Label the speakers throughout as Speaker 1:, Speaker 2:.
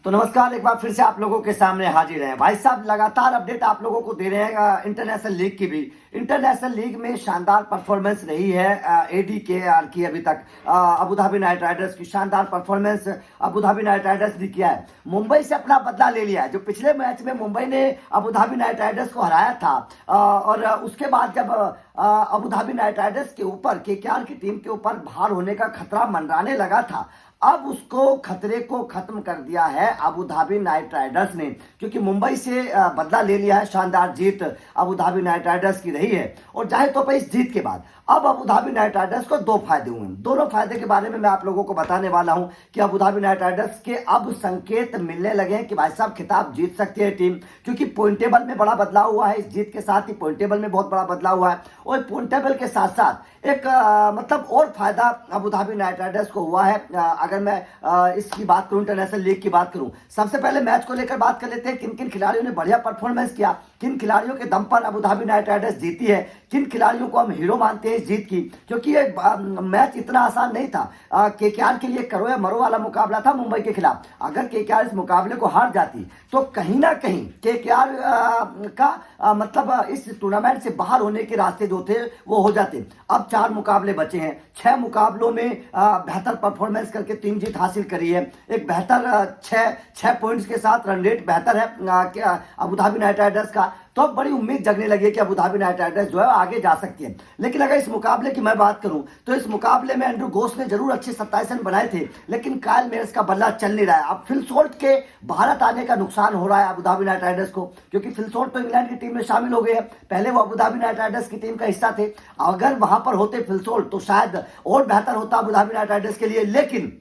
Speaker 1: तो नमस्कार, एक बार फिर से आप लोगों के सामने हाजिर हैं भाई साहब। लगातार अपडेट आप लोगों को दे रहे हैं इंटरनेशनल लीग की भी। इंटरनेशनल लीग में शानदार परफॉर्मेंस रही है एडीकेआर की। अभी तक अबू धाबी नाइट राइडर्स की शानदार performance Abu Dhabi Knight Riders ने किया है। मुंबई से अपना बदला ले लिया है। जो पिछले मैच में मुंबई ने अबू धाबी नाइट राइडर्स को हराया था और उसके बाद जब अबू धाबी नाइट राइडर्स के ऊपर केकेआर की टीम के ऊपर भार होने का खतरा मंडराने लगा था, अब उसको खतरे को खत्म कर दिया है अबू धाबी नाइट राइडर्स ने, क्योंकि मुंबई से बदला ले लिया है। शानदार जीत अबू धाबी नाइट राइडर्स की रही है और जाहिर तौर पर इस जीत के बाद अब अबू धाबी नाइट राइडर्स को दो फायदे हुए हैं। दोनों फायदे के बारे में मैं आप लोगों को बताने वाला हूं कि अबू धाबी नाइट राइडर्स के अब संकेत मिलने लगे हैं कि भाई साहब खिताब जीत सकती है टीम, क्योंकि पॉइंट टेबल में बड़ा बदलाव हुआ है। इस जीत के साथ ही पॉइंट टेबल में बहुत बड़ा बदलाव हुआ है और पॉइंट टेबल के साथ साथ एक मतलब और फायदा अबू धाबी नाइट राइडर्स को हुआ है। अगर मैं इसकी बात करूं, इंटरनेशनल लीग की बात करूं, सबसे पहले मैच को लेकर बात कर लेते हैं। किन किन खिलाड़ियों ने बढ़िया परफॉर्मेंस किया, किन खिलाड़ियों के दम पर अबू धाबी नाइट राइडर्स जीती है, किन खिलाड़ियों को हम हीरो मानते हैं इस जीत की, क्योंकि ये मैच इतना आसान नहीं था। केकेआर के लिए करो या मरो वाला मुकाबला था मुंबई के खिलाफ। अगर केकेआर इस मुकाबले को हार जाती तो कहीं ना कहीं केकेआर का मतलब इस टूर्नामेंट से बाहर होने के रास्ते जो थे वो हो जाते। अब 4 मुकाबले बचे हैं। 6 मुकाबलों में बेहतर परफॉर्मेंस करके 3 जीत हासिल करी है। एक बेहतर 6 पॉइंट्स के साथ रन रेट बेहतर है अबू धाबी नाइट राइडर्स का। तो अब बड़ी उम्मीद जगने लगी है कि अबू धाबी नाइट राइडर्स जो है आगे जा सकती है। लेकिन अगर इस मुकाबले की मैं बात करूं तो इस मुकाबले में एंड्रू घोष ने जरूर अच्छे 27 रन बनाए थे, लेकिन कायल मेयर्स का बल्ला चल नहीं रहा है। अब फिल सोल्ट के भारत आने का नुकसान हो रहा है अबू धाबी नाइट राइडर्स को, क्योंकि फिल सोल्ट तो इंग्लैंड की टीम में शामिल हो गए हैं। पहले वो अबू धाबी नाइट राइडर्स की टीम का हिस्सा थे। अगर वहां पर होते फिल सोल्ट तो शायद और बेहतर होता अबू धाबी नाइट राइडर्स के लिए, लेकिन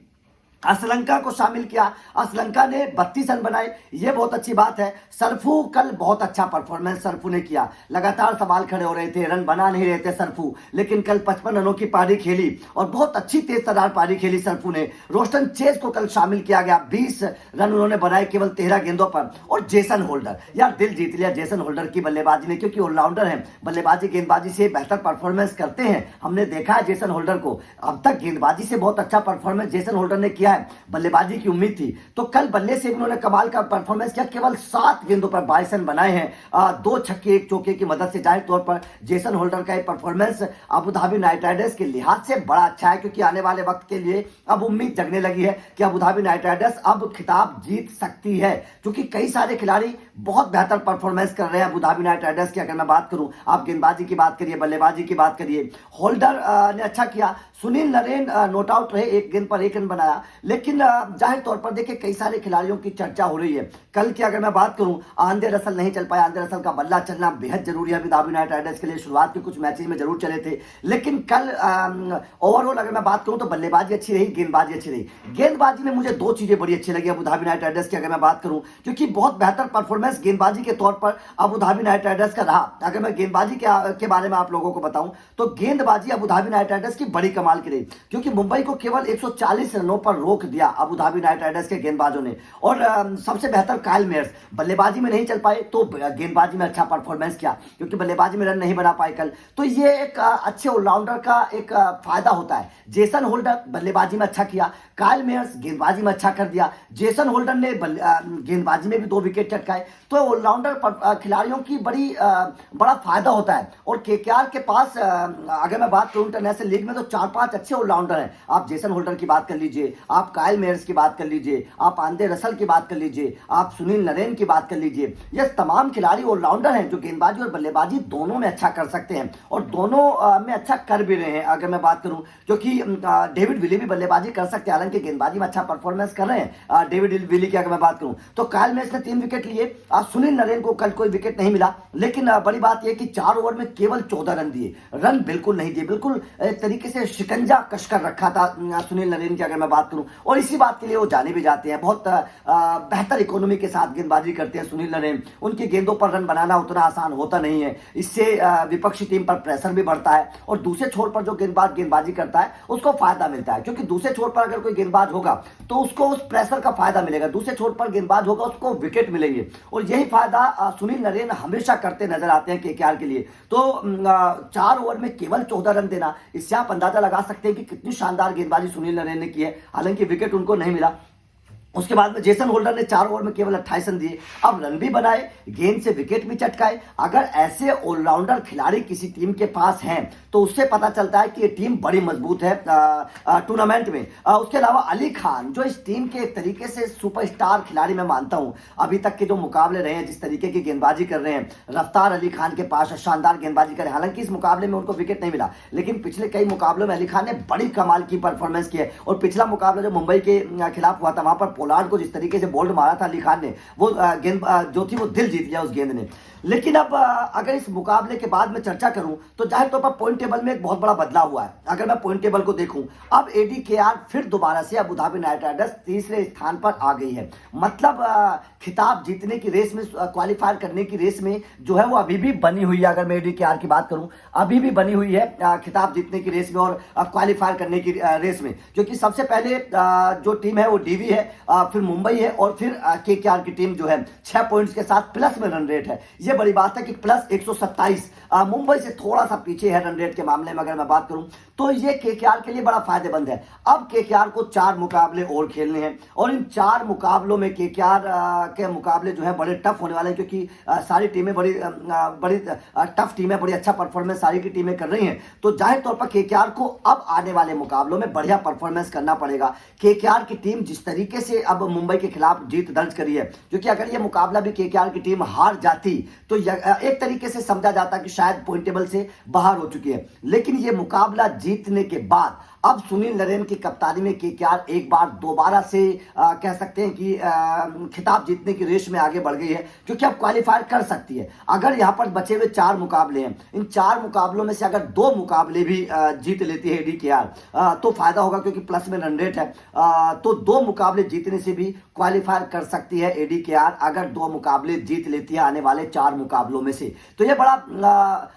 Speaker 1: श्रीलंका को शामिल किया। श्रीलंका ने 32 रन बनाए, ये बहुत अच्छी बात है। सरफू कल बहुत अच्छा परफॉर्मेंस सरफू ने किया। लगातार सवाल खड़े हो रहे थे, रन बना नहीं रहे थे सरफू, लेकिन कल 55 रनों की पारी खेली और बहुत अच्छी तेज तर्रार पारी खेली सरफू ने। रोस्टन चेज को कल शामिल किया गया, 20 रन उन्होंने बनाए केवल 13 गेंदों पर। और जेसन होल्डर, यार दिल जीत लिया जेसन होल्डर की बल्लेबाजी ने, क्योंकि ऑलराउंडर है, बल्लेबाजी गेंदबाजी से बेहतर परफॉर्मेंस करते हैं। हमने देखा है जेसन होल्डर को, अब तक गेंदबाजी से बहुत अच्छा परफॉर्मेंस जेसन होल्डर ने किया है। बल्लेबाजी की उम्मीद थी तो कल बल्ले से उन्होंने कमाल का परफॉर्मेंस किया। केवल 7 गेंदों पर 22 रन बनाए हैं, 2 छक्के 1 चौके की मदद से। जाहिर तौर पर जेसन होल्डर का performance Abu Dhabi Knight Riders के लिहाज से बड़ा अच्छा है, क्योंकि आने वाले वक्त के लिए अब उम्मीद जगने लगी है कि अबू धाबी नाइट राइडर्स अब खिताब जीत सकती है, क्योंकि कई सारे खिलाड़ी बहुत बेहतर परफॉर्मेंस कर रहे हैं अबू धाबी नाइट राइडर्स की। अगर मैं बात करूं, आप गेंदबाजी की बात करिए, बल्लेबाजी की बात करिए, होल्डर ने अच्छा किया। सुनील नरेन नॉट आउट रहे, 1 गेंद पर 1 रन बनाया। लेकिन जाहिर तौर पर देखिए कई सारे खिलाड़ियों की चर्चा हो रही है। कल की अगर मैं बात करूं, आंद्रे रसल नहीं चल पाया। आंद्रे रसल का बल्ला चलना बेहद जरूरी है अबू धाबी नाइट राइडर्स के लिए। शुरुआत के कुछ मैचेस में जरूर चले थे, लेकिन कल ओवरऑल अगर मैं बात करूं तो बल्लेबाजी अच्छी रही, गेंदबाजी अच्छी रही। गेंदबाजी में मुझे 2 चीजें बड़ी अच्छी लगी अबू धाबी नाइट राइडर्स की, अगर मैं बात करूं, क्योंकि बहुत बेहतर परफॉर्मेंस गेंदबाजी के तौर पर अबू धाबी नाइट राइडर्स का रहा। अगर मैं गेंदबाजी के बारे में आप लोगों को बताऊं तो गेंदबाजी अबू धाबी नाइट राइडर्स की बड़ी कमाल की रही, क्योंकि मुंबई को केवल 140 रनों पर रोक दिया अबू धाबी नाइट राइडर्स के गेंदबाजों ने। और सबसे बेहतर कायल मेयर्स, बल्लेबाजी में नहीं चल पाए तो गेंदबाजी में अच्छा परफॉर्मेंस किया, क्योंकि बल्लेबाजी में रन नहीं बना पाए कल। तो ये एक अच्छे ऑलराउंडर का एक फायदा होता है। जेसन होल्डर बल्लेबाजी में अच्छा किया, कायल मेयर्स गेंदबाजी में अच्छा कर दिया। जेसन होल्डर ने गेंदबाजी में भी 2 विकेट चटकाए। तो ऑलराउंडर खिलाड़ियों की बड़ा फायदा होता है। और केकेआर के पास अगर मैं बात करूं इंटरनेशनल लीग में तो 4-5 अच्छे ऑलराउंडर हैं। आप जेसन होल्डर की बात कर लीजिए, आप कायल मेयर्स की बात कर लीजिए, आप आंद्रे रसल की बात कर लीजिए, आप सुनील नरेन की बात कर लीजिए। ये तमाम खिलाड़ी ऑलराउंडर हैं जो गेंदबाजी और बल्लेबाजी दोनों में अच्छा कर सकते हैं और दोनों में अच्छा कर भी रहे हैं। अगर मैं बात करूं, क्योंकि डेविड विली भी बल्लेबाजी कर सकते हैं, हालांकि गेंदबाजी में अच्छा परफॉर्मेंस कर रहे हैं डेविड विली की। अगर मैं बात करूं तो कायल मेयर्स ने 3 विकेट लिए, सुनील नरेन को कल कोई विकेट नहीं मिला। लेकिन बड़ी बात यह कि 4 ओवर में केवल 14 रन दिए, रन बिल्कुल नहीं दिए, बिल्कुल एक तरीके से शिकंजा कसकर रखा था सुनील नरेन की, अगर मैं बात करूं। और इसी बात के लिए वो जाने भी जाते हैं। बहुत बेहतर इकोनॉमी के साथ गेंदबाजी करते हैं सुनील नरेन। उनकी गेंदों पर रन बनाना उतना आसान होता नहीं है, इससे विपक्षी टीम पर प्रेशर भी बढ़ता है। और दूसरे छोर पर जो गेंदबाज गेंदबाजी करता है उसको फायदा मिलता है, क्योंकि दूसरे छोर पर अगर कोई गेंदबाज होगा तो उसको उस प्रेशर का फायदा मिलेगा। दूसरे छोर पर गेंदबाज होगा उसको विकेट मिलेंगे, और यही फायदा सुनील नरेन हमेशा करते नजर आते हैं केकेआर के लिए। तो 4 ओवर में केवल 14 रन देना, इससे आप अंदाजा लगा सकते हैं कि कितनी शानदार गेंदबाजी सुनील नरेन ने की है। हालांकि विकेट उनको नहीं मिला, उसके बाद में जेसन होल्डर ने 4 ओवर में केवल 28 रन दिए। अब रन भी बनाए, गेंद से विकेट भी चटकाए। अगर ऐसे ऑलराउंडर खिलाड़ी किसी टीम के पास हैं तो उससे पता चलता है कि ये टीम बड़ी मजबूत है टूर्नामेंट में। उसके अलावा अली खान जो इस टीम के एक तरीके से सुपरस्टार खिलाड़ी मैं मानता हूं, अभी तक के जो मुकाबले रहे हैं जिस तरीके की गेंदबाजी कर रहे हैं, रफ्तार अली खान के पास शानदार गेंदबाजी करे। हालांकि इस मुकाबले में उनको विकेट नहीं मिला, लेकिन पिछले कई मुकाबलों में अली खान ने बड़ी कमाल की परफॉर्मेंस की है। और पिछला मुकाबला जो मुंबई के खिलाफ हुआ था, वहां पर पोलार्ड को जिस तरीके से बोल्ड मारा था अली खान ने, वो गेंद जो थी वो दिल जीत लिया उस गेंद ने। लेकिन अब अगर इस मुकाबले के बाद में चर्चा करूं तो जाहिर तौर पर पॉइंट टेबल में एक बहुत बड़ा बदलाव हुआ है। अगर मैं पॉइंट टेबल को देखूं, अब एडीकेआर फिर दोबारा से अबू धाबी नाइट राइडर्स तीसरे स्थान पर आ गई है। मतलब खिताब जीतने की रेस में, क्वालिफायर करने की रेस में जो है वो अभी भी बनी हुई है। अगर मैं एडीकेआर की बात करूं, अभी भी बनी हुई है खिताब जीतने की रेस में और क्वालिफायर करने की रेस में, क्योंकि सबसे पहले जो टीम है वो डीवी है, फिर मुंबई है और फिर केकेआर की टीम जो है 6 पॉइंट्स के साथ प्लस में रन रेट है। ये बड़ी बात है कि प्लस 127 मुंबई से थोड़ा सा पीछे है रन रेट के मामले में। अगर मैं बात करूं तो ये केकेआर के लिए बड़ा फायदेमंद है। अब केकेआर को 4 मुकाबले और खेलने हैं और इन 4 मुकाबलों में केकेआर के मुकाबले जो है बड़े टफ होने वाले हैं, क्योंकि सारी टीमें बड़ी टफ टीमें, बड़ी अच्छा परफॉर्मेंस सारी की टीमें कर रही हैं। तो जाहिर तौर पर केकेआर को अब आने वाले मुकाबलों में बढ़िया परफॉर्मेंस करना पड़ेगा। केकेआर की टीम जिस तरीके से अब मुंबई के खिलाफ जीत दर्ज करी है, क्योंकि अगर ये मुकाबला भी केकेआर की टीम हार जाती तो एक तरीके से समझा जाता कि शायद पॉइंट टेबल से बाहर हो चुकी है। लेकिन ये मुकाबला जीतने के बाद अब सुनील नरेन की कप्तानी में केकेआर एक बार दोबारा से कह सकते हैं कि खिताब जीतने की रेस में आगे बढ़ गई है, क्योंकि अब क्वालिफायर कर सकती है। अगर यहां पर बचे हुए 4 मुकाबले हैं, इन 4 मुकाबलों में से अगर 2 मुकाबले भी जीत लेती है एडीकेआर तो फायदा होगा, क्योंकि प्लस में रन रेट है। तो 2 मुकाबले जीतने से भी क्वालिफायर कर सकती है एडीकेआर, अगर 2 मुकाबले जीत लेती है आने वाले 4 मुकाबलों में से। तो यह बड़ा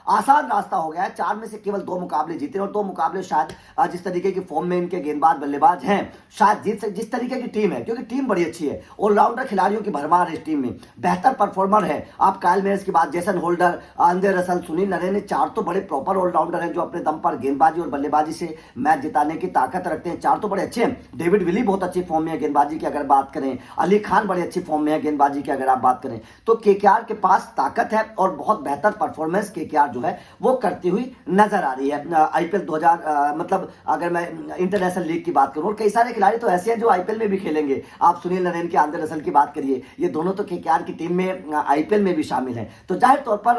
Speaker 1: आसान रास्ता हो गया है। 4 में से केवल 2 मुकाबले जीते और 2 मुकाबले शायद जिस तरीके की फॉर्म में इनके गेंदबाज बल्लेबाज हैं शायद जीत सकते। जिस तरीके की टीम है, क्योंकि टीम बड़ी अच्छी है, ऑलराउंडर खिलाड़ियों की भरमार है इस टीम में, बेहतर परफॉर्मर है। आप कायल मेयर्स की बात, Jason Holder, Andre Russell, Sunil Narine, 4 तो बड़े प्रॉपर ऑलराउंडर हैं जो अपने दम पर गेंदबाजी और बल्लेबाजी से मैच जिताने की ताकत रखते हैं। 4 तो बड़े अच्छे हैं। डेविड विली बहुत अच्छी फॉर्म में है गेंदबाजी की अगर बात करें, अली खान बड़ी अच्छी फॉर्म में है गेंदबाजी की अगर आप बात करें। तो केकेआर के पास ताकत है और बहुत बेहतर परफॉर्मेंस केकेआर जो है वो करती हुई नजर आ रही है। आईपीएल 2000 मतलब अगर मैं इंटरनेशनल लीग की बात करूं, और कई सारे खिलाड़ी तो ऐसे हैं जो आईपीएल में भी खेलेंगे। आप सुनील नरेन के, आंद्रे रसल की बात करिए, ये दोनों तो केकेआर की टीम में आईपीएल में भी शामिल हैं। तो जाहिर तौर पर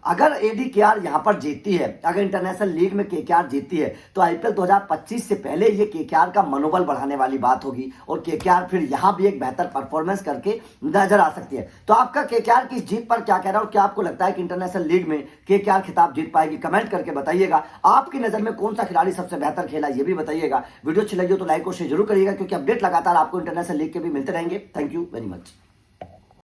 Speaker 1: अगर एडीकेआर यहां पर जीतती है, अगर इंटरनेशनल लीग में केकेआर जीतती है, तो आईपीएल 2025 से पहले ये केकेआर का मनोबल बढ़ाने वाली बात होगी और केकेआर फिर यहां भी एक बेहतर परफॉर्मेंस करके नजर आ सकती है। तो आपका केकेआर की जीत पर क्या कहना है और क्या आपको लगता है कि इंटरनेशनल लीग में केकेआर खिताब जीत पाएगी? कमेंट करके बताइएगा। आपकी नजर में कौन सा खिलाड़ी सबसे बेहतर खेला ये भी बताइएगा। वीडियो अच्छी लगी हो तो लाइक और शेयर जरूर करिएगा, क्योंकि अपडेट लगातार आपको इंटरनेशनल लीग के भी मिलते रहेंगे। Thank you very much.